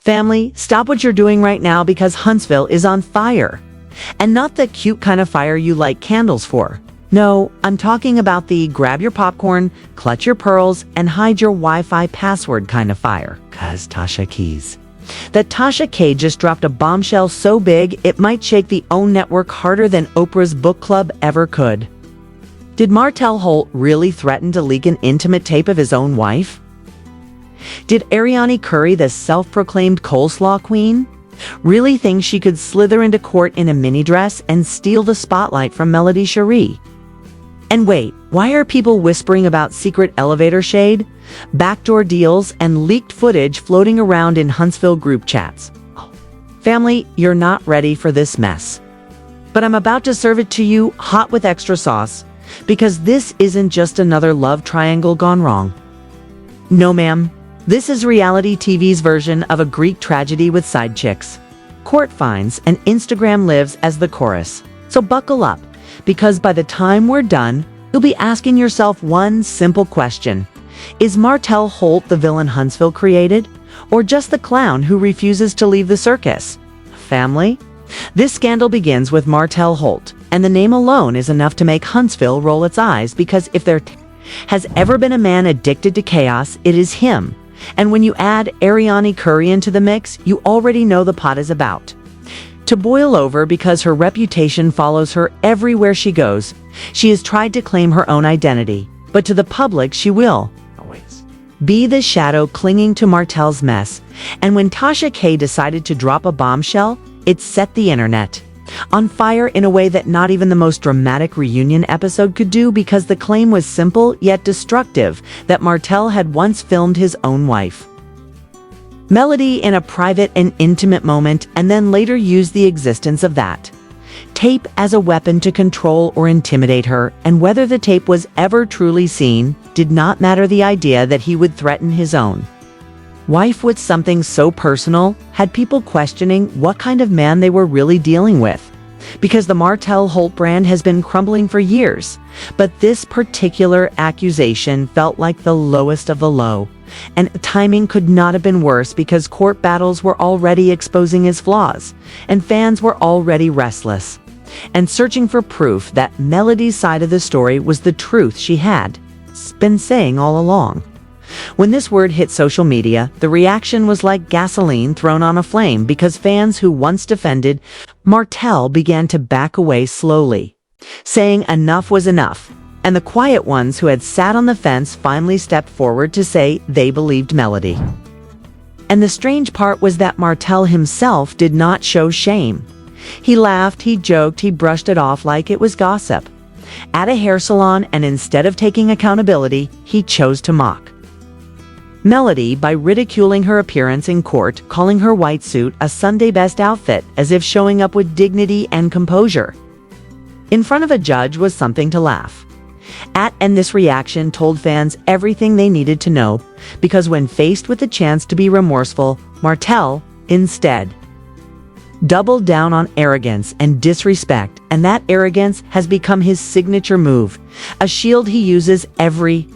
Family, stop what you're doing right now because Huntsville is on fire. And not the cute kind of fire you light candles for. No, I'm talking about the grab your popcorn, clutch your pearls, and hide your Wi-Fi password kind of fire. 'Cause Tasha Keys. That Tasha K just dropped a bombshell so big it might shake the OWN network harder than Oprah's book club ever could. Did Martell Holt really threaten to leak an intimate tape of his own wife? Did Arionne Curry, the self-proclaimed coleslaw queen, really think she could slither into court in a mini dress and steal the spotlight from Melody Cherie? And wait, why are people whispering about secret elevator shade, backdoor deals, and leaked footage floating around in Huntsville group chats? Family, you're not ready for this mess. But I'm about to serve it to you hot with extra sauce, because this isn't just another love triangle gone wrong. No ma'am, this is reality TV's version of a Greek tragedy with side chicks. Court finds and Instagram lives as the chorus. So buckle up, because by the time we're done, you'll be asking yourself one simple question. Is Martell Holt the villain Huntsville created, or just the clown who refuses to leave the circus? Family? This scandal begins with Martell Holt, and the name alone is enough to make Huntsville roll its eyes, because if there has ever been a man addicted to chaos, it is him. And when you add Arionne Curry into the mix, you already know the pot is about to boil over, because her reputation follows her everywhere she goes. She has tried to claim her own identity, but to the public she will always be the shadow clinging to Martell's mess. And when Tasha K decided to drop a bombshell, it set the internet on fire in a way that not even the most dramatic reunion episode could do, because the claim was simple yet destructive, that Martell had once filmed his own wife, Melody, in a private and intimate moment, and then later used the existence of that tape as a weapon to control or intimidate her. And whether the tape was ever truly seen did not matter. The idea that he would threaten his own wife with something so personal had people questioning what kind of man they were really dealing with, because the Martell Holt brand has been crumbling for years. But this particular accusation felt like the lowest of the low, and timing could not have been worse, because court battles were already exposing his flaws, and fans were already restless and searching for proof that Melody's side of the story was the truth she had been saying all along. When this word hit social media, the reaction was like gasoline thrown on a flame, because fans who once defended Martell began to back away slowly, saying enough was enough. And the quiet ones who had sat on the fence finally stepped forward to say they believed Melody. And the strange part was that Martell himself did not show shame. He laughed, he joked, he brushed it off like it was gossip at a hair salon, and instead of taking accountability, he chose to mock Melody by ridiculing her appearance in court, calling her white suit a Sunday best outfit, as if showing up with dignity and composure in front of a judge was something to laugh at. And this reaction told fans everything they needed to know, because when faced with the chance to be remorseful, Martell instead doubled down on arrogance and disrespect, and that arrogance has become his signature move, a shield he uses every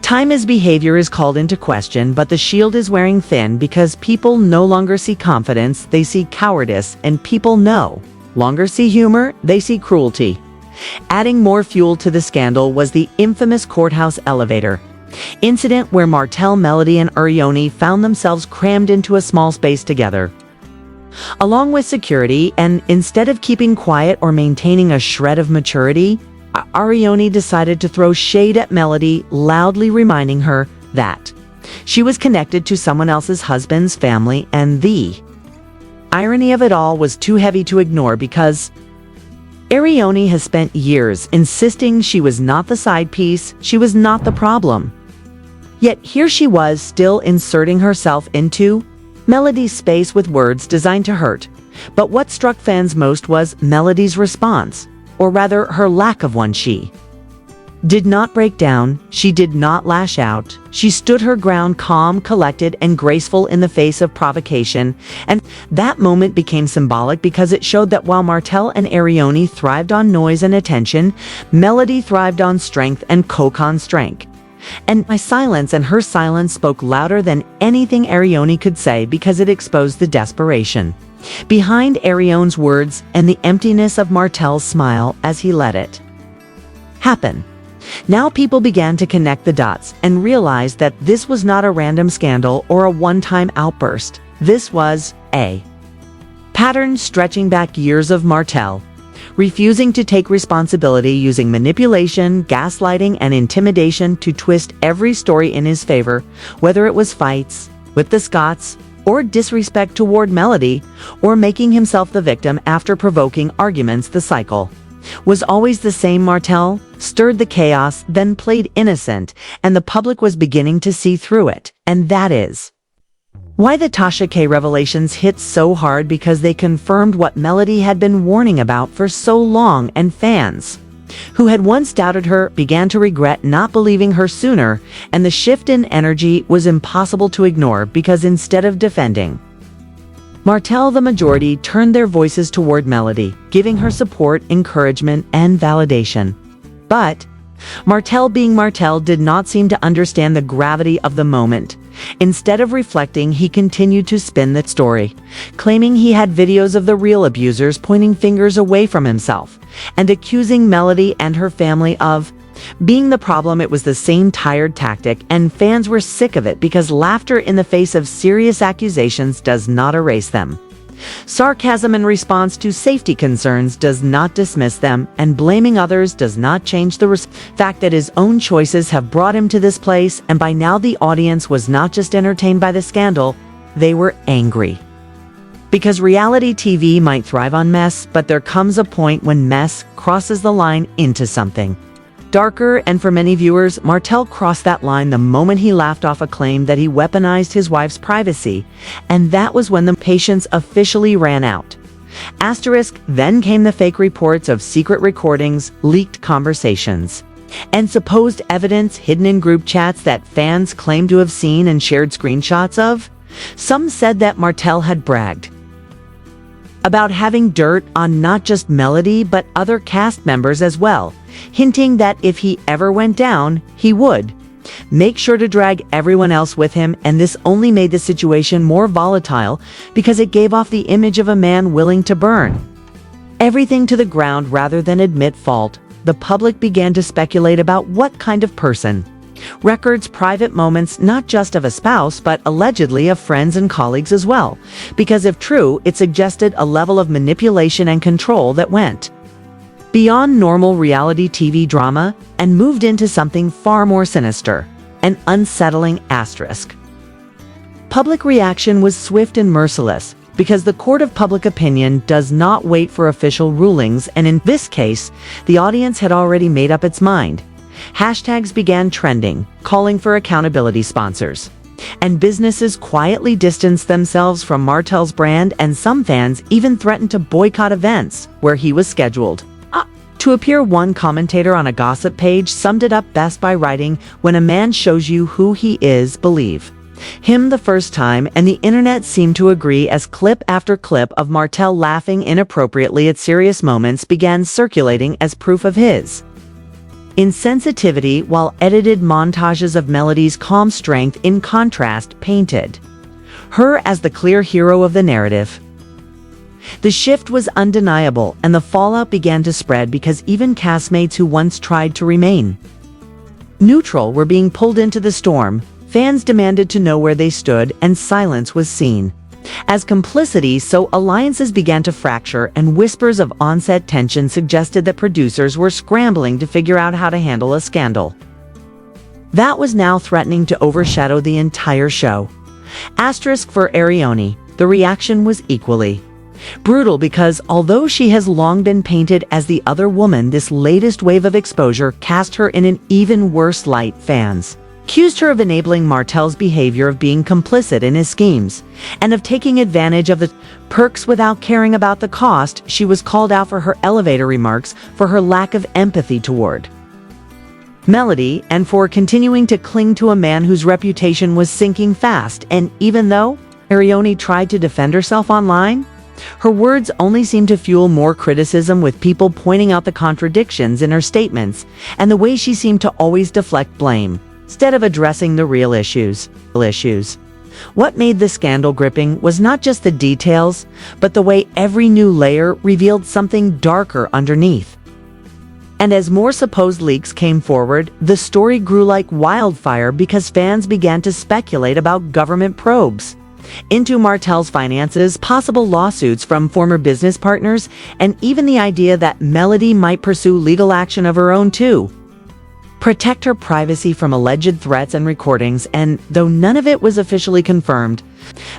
time his behavior is called into question. But the shield is wearing thin, because people no longer see confidence, they see cowardice, and people no longer see humor, they see cruelty. Adding more fuel to the scandal was the infamous courthouse elevator incident, where Martell, Melody, and Arionne found themselves crammed into a small space together, along with security. And instead of keeping quiet or maintaining a shred of maturity, Arionne decided to throw shade at Melody, loudly reminding her that she was connected to someone else's husband's family. And the irony of it all was too heavy to ignore, because Arionne has spent years insisting she was not the side piece, she was not the problem. Yet here she was, still inserting herself into Melody's space with words designed to hurt. But what struck fans most was Melody's response, or rather her lack of one. She did not break down, she did not lash out, she stood her ground, calm, collected, and graceful in the face of provocation. And that moment became symbolic, because it showed that while Martell and Arionne thrived on noise and attention, Melody thrived on strength and co-con strength. And my silence and her silence spoke louder than anything Arionne could say because it exposed the desperation behind Arionne's words and the emptiness of Martell's smile as he let it happen. Now people began to connect the dots and realize that this was not a random scandal or a one-time outburst. This was a pattern stretching back years of Martell refusing to take responsibility, using manipulation, gaslighting, and intimidation to twist every story in his favor, whether it was fights with the Scotts, or disrespect toward Melody, or making himself the victim after provoking arguments. The cycle was always the same. Martell stirred the chaos, then played innocent, and the public was beginning to see through it. And that is why the Tasha K revelations hit so hard, because they confirmed what Melody had been warning about for so long, and fans who had once doubted her began to regret not believing her sooner, and the shift in energy was impossible to ignore, because instead of defending Martell, the majority turned their voices toward Melody, giving her support, encouragement, and validation. But Martell, being Martell, did not seem to understand the gravity of the moment. Instead of reflecting, he continued to spin the story, claiming he had videos of the real abusers, pointing fingers away from himself, and accusing Melody and her family of being the problem. It was the same tired tactic, and fans were sick of it, because laughter in the face of serious accusations does not erase them. Sarcasm in response to safety concerns does not dismiss them, and blaming others does not change the fact that his own choices have brought him to this place. And by now the audience was not just entertained by the scandal, they were angry. Because reality TV might thrive on mess, but there comes a point when mess crosses the line into something darker, and for many viewers, Martell crossed that line the moment he laughed off a claim that he weaponized his wife's privacy, and that was when the patience officially ran out. Then came the fake reports of secret recordings, leaked conversations, and supposed evidence hidden in group chats that fans claimed to have seen and shared screenshots of. Some said that Martell had bragged about having dirt on not just Melody but other cast members as well, hinting that if he ever went down, he would make sure to drag everyone else with him. And this only made the situation more volatile, because it gave off the image of a man willing to burn everything to the ground rather than admit fault. The public began to speculate about what kind of person records private moments, not just of a spouse, but allegedly of friends and colleagues as well, because if true, it suggested a level of manipulation and control that went beyond normal reality TV drama and moved into something far more sinister, an unsettling asterisk. Public reaction was swift and merciless, because the court of public opinion does not wait for official rulings, and in this case, the audience had already made up its mind. Hashtags began trending, calling for accountability. Sponsors and businesses quietly distanced themselves from Martell's brand, and some fans even threatened to boycott events where he was scheduled to appear. One commentator on a gossip page summed it up best by writing, "When a man shows you who he is, believe him the first time." And the internet seemed to agree, as clip after clip of Martell laughing inappropriately at serious moments began circulating as proof of his insensitivity, while edited montages of Melody's calm strength in contrast painted her as the clear hero of the narrative. The shift was undeniable, and the fallout began to spread, because even castmates who once tried to remain neutral were being pulled into the storm. Fans demanded to know where they stood, and silence was seen as complicity. So alliances began to fracture, and whispers of on-set tension suggested that producers were scrambling to figure out how to handle a scandal that was now threatening to overshadow the entire show. For Arionne, the reaction was equally brutal, because although she has long been painted as the other woman, this latest wave of exposure cast her in an even worse light. Fans accused her of enabling Martell's behavior, of being complicit in his schemes, and of taking advantage of the perks without caring about the cost. She was called out for her elevator remarks, for her lack of empathy toward Melody, and for continuing to cling to a man whose reputation was sinking fast. And even though Arionne tried to defend herself online, her words only seemed to fuel more criticism, with people pointing out the contradictions in her statements and the way she seemed to always deflect blame. instead of addressing the real issues. What made the scandal gripping was not just the details, but the way every new layer revealed something darker underneath. And as more supposed leaks came forward, the story grew like wildfire because fans began to speculate about government probes into Martell's finances, possible lawsuits from former business partners, and even the idea that Melody might pursue legal action of her own too. Protect her privacy from alleged threats and recordings, and though none of it was officially confirmed,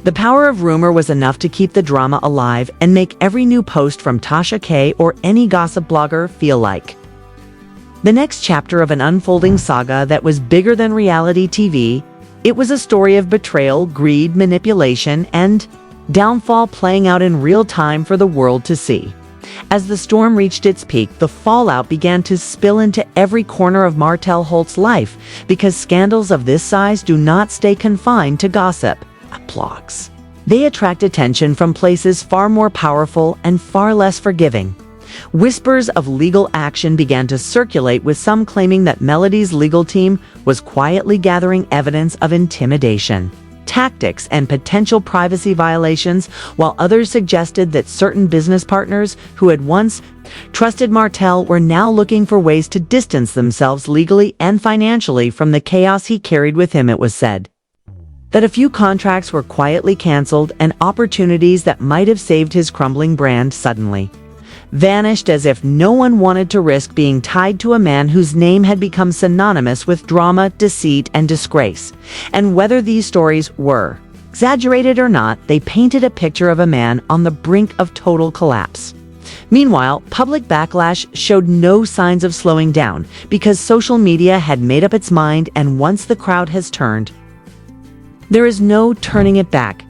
the power of rumor was enough to keep the drama alive and make every new post from Tasha K or any gossip blogger feel like the next chapter of an unfolding saga that was bigger than reality TV. It was a story of betrayal, greed, manipulation, and downfall playing out in real time for the world to see. As the storm reached its peak, the fallout began to spill into every corner of Martell Holt's life, because scandals of this size do not stay confined to gossip. Blogs. They attract attention from places far more powerful and far less forgiving. Whispers of legal action began to circulate, with some claiming that Melody's legal team was quietly gathering evidence of intimidation, tactics, and potential privacy violations, while others suggested that certain business partners who had once trusted Martell were now looking for ways to distance themselves legally and financially from the chaos he carried with him. It was said that a few contracts were quietly canceled, and opportunities that might have saved his crumbling brand suddenly vanished, as if no one wanted to risk being tied to a man whose name had become synonymous with drama, deceit, and disgrace. And whether these stories were exaggerated or not, they painted a picture of a man on the brink of total collapse. Meanwhile, public backlash showed no signs of slowing down, because social media had made up its mind, and once the crowd has turned, there is no turning it back.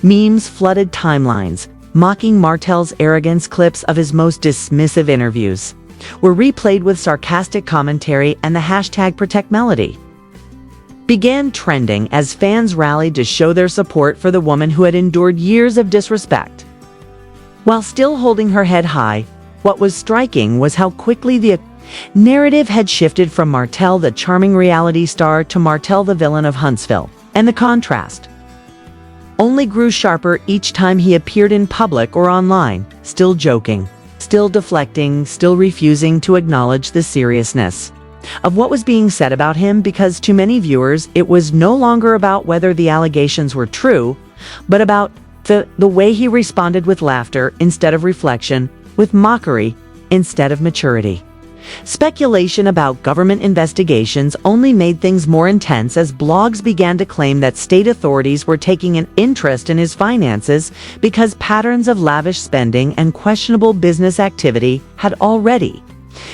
Memes flooded timelines, mocking Martell's arrogance. Clips of his most dismissive interviews were replayed with sarcastic commentary, and the hashtag #ProtectMelody began trending as fans rallied to show their support for the woman who had endured years of disrespect while still holding her head high. What was striking was how quickly the narrative had shifted from Martell, the charming reality star, to Martell, the villain of Huntsville, and the contrast only grew sharper each time he appeared in public or online, still joking, still deflecting, still refusing to acknowledge the seriousness of what was being said about him, because to many viewers it was no longer about whether the allegations were true, but about the way he responded, with laughter instead of reflection, with mockery instead of maturity. Speculation about government investigations only made things more intense, as blogs began to claim that state authorities were taking an interest in his finances because patterns of lavish spending and questionable business activity had already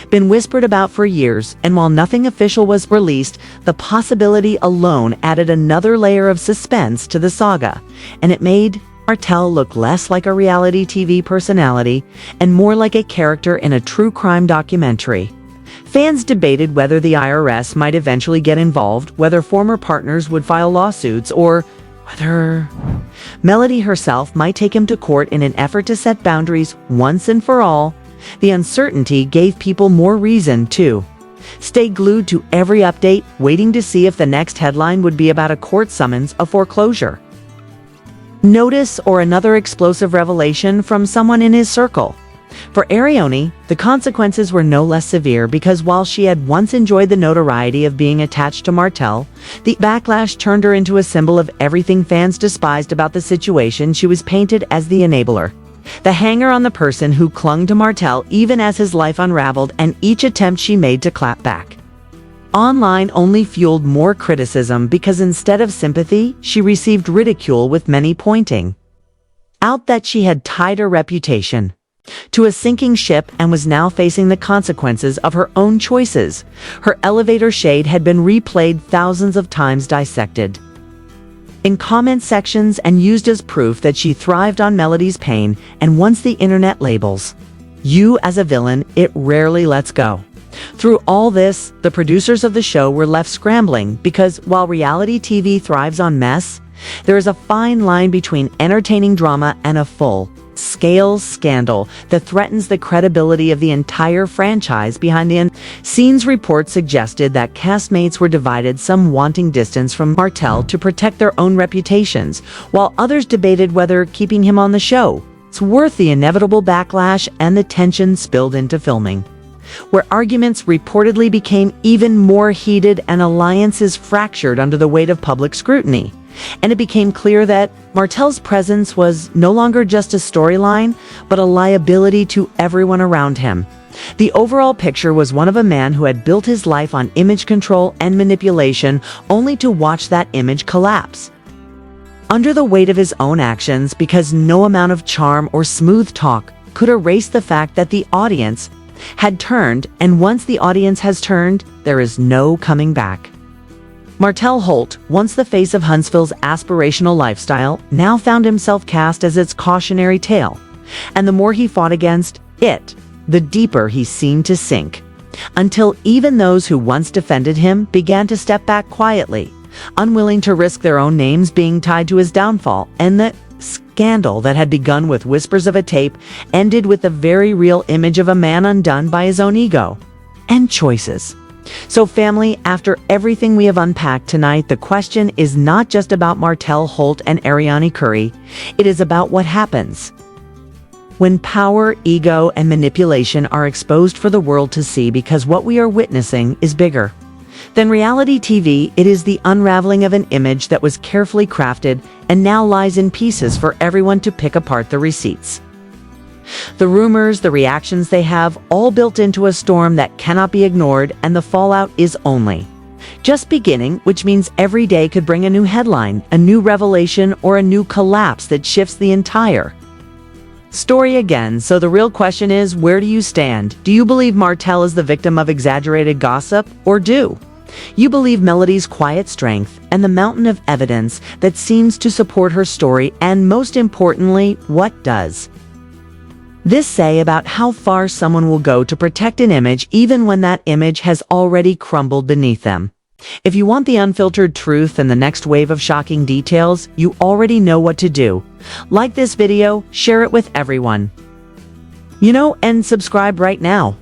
been whispered about for years. And while nothing official was released, the possibility alone added another layer of suspense to the saga, and it made Martell look less like a reality TV personality and more like a character in a true crime documentary. Fans debated whether the IRS might eventually get involved, whether former partners would file lawsuits, or whether Melody herself might take him to court in an effort to set boundaries once and for all. The uncertainty gave people more reason to stay glued to every update, waiting to see if the next headline would be about a court summons, a foreclosure notice, or another explosive revelation from someone in his circle. For Arionne, the consequences were no less severe, because while she had once enjoyed the notoriety of being attached to Martell, the backlash turned her into a symbol of everything fans despised about the situation. She was painted as the enabler, the hanger on, the person who clung to Martell even as his life unraveled, and each attempt she made to clap back online only fueled more criticism, because instead of sympathy, she received ridicule, with many pointing out that she had tied her reputation to a sinking ship and was now facing the consequences of her own choices. Her elevator shade had been replayed thousands of times, dissected in comment sections, and used as proof that she thrived on Melody's pain. And once the internet labels you as a villain, it rarely lets go. Through all this, the producers of the show were left scrambling, because while reality TV thrives on mess, there is a fine line between entertaining drama and a full, scale scandal that threatens the credibility of the entire franchise behind the scenes. Reports suggested that castmates were divided, some wanting distance from Martell to protect their own reputations, while others debated whether keeping him on the show was worth the inevitable backlash, and the tension spilled into filming, where arguments reportedly became even more heated and alliances fractured under the weight of public scrutiny. And it became clear that Martell's presence was no longer just a storyline, but a liability to everyone around him. The overall picture was one of a man who had built his life on image control and manipulation, only to watch that image collapse under the weight of his own actions, because no amount of charm or smooth talk could erase the fact that the audience had turned, and once the audience has turned, there is no coming back. Martell Holt, once the face of Huntsville's aspirational lifestyle, now found himself cast as its cautionary tale, and the more he fought against it, the deeper he seemed to sink, until even those who once defended him began to step back quietly, unwilling to risk their own names being tied to his downfall. And the scandal that had begun with whispers of a tape ended with the very real image of a man undone by his own ego and choices. So family, after everything we have unpacked tonight, the question is not just about Martell Holt and Arionne Curry. It is about what happens when power, ego, and manipulation are exposed for the world to see, because what we are witnessing is bigger than reality TV. It is the unraveling of an image that was carefully crafted and now lies in pieces for everyone to pick apart the receipts. The rumors, the reactions they have, all built into a storm that cannot be ignored, and the fallout is only just beginning, which means every day could bring a new headline, a new revelation, or a new collapse that shifts the entire story again. So the real question is, where do you stand? Do you believe Martell is the victim of exaggerated gossip, or do you believe Melody's quiet strength and the mountain of evidence that seems to support her story? And most importantly, what does this say about how far someone will go to protect an image, even when that image has already crumbled beneath them? If you want the unfiltered truth and the next wave of shocking details, you already know what to do. Like this video, share it with everyone you know, and subscribe right now.